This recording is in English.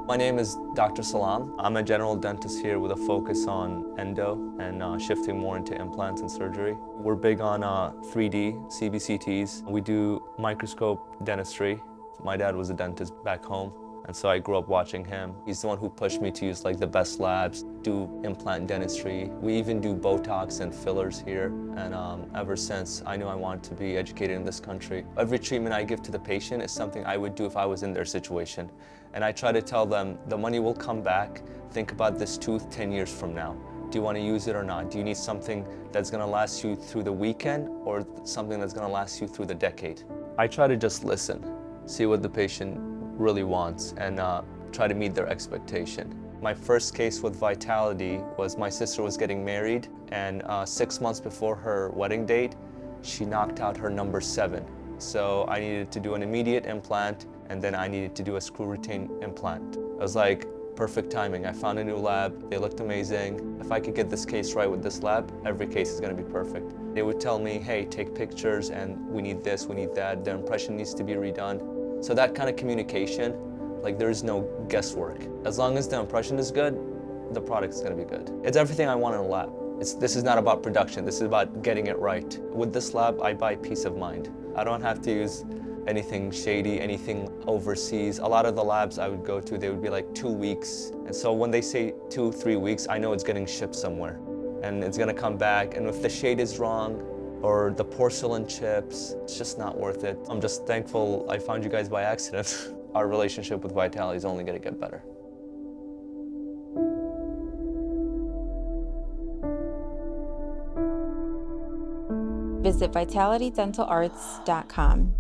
My name is Dr. Salam. I'm a general dentist here with a focus on endo and shifting more into implants and surgery. We're big on 3D, CBCTs. We do microscope dentistry. My dad was a dentist back home, and so I grew up watching him. He's the one who pushed me to use like the best labs, do implant dentistry. We even do Botox and fillers here, and ever since I knew I wanted to be educated in this country. Every treatment I give to the patient is something I would do if I was in their situation. And I try to tell them the money will come back. Think about this tooth 10 years from now. Do you want to use it or not? Do you need something that's going to last you through the weekend or something that's going to last you through the decade? I try to just listen, see what the patient really wants, and try to meet their expectation. My first case with Vitality was my sister was getting married, and 6 months before her wedding date, she knocked out her number 7. So I needed to do an immediate implant, and then I needed to do a screw retain implant. It was like perfect timing. I found a new lab, they looked amazing. If I could get this case right with this lab, every case is gonna be perfect. They would tell me, hey, take pictures, and we need this, we need that, the impression needs to be redone. So that kind of communication, like there's no guesswork. As long as the impression is good, the product is gonna be good. It's everything I want in a lab. This is not about production, this is about getting it right. With this lab, I buy peace of mind. I don't have to use anything shady, anything overseas. A lot of the labs I would go to, they would be like 2 weeks. And so when they say 2-3 weeks, I know it's getting shipped somewhere. And it's gonna come back, and if the shade is wrong, or the porcelain chips, it's just not worth it. I'm just thankful I found you guys by accident. Our relationship with Vitality is only gonna get better. Visit vitalitydentalarts.com.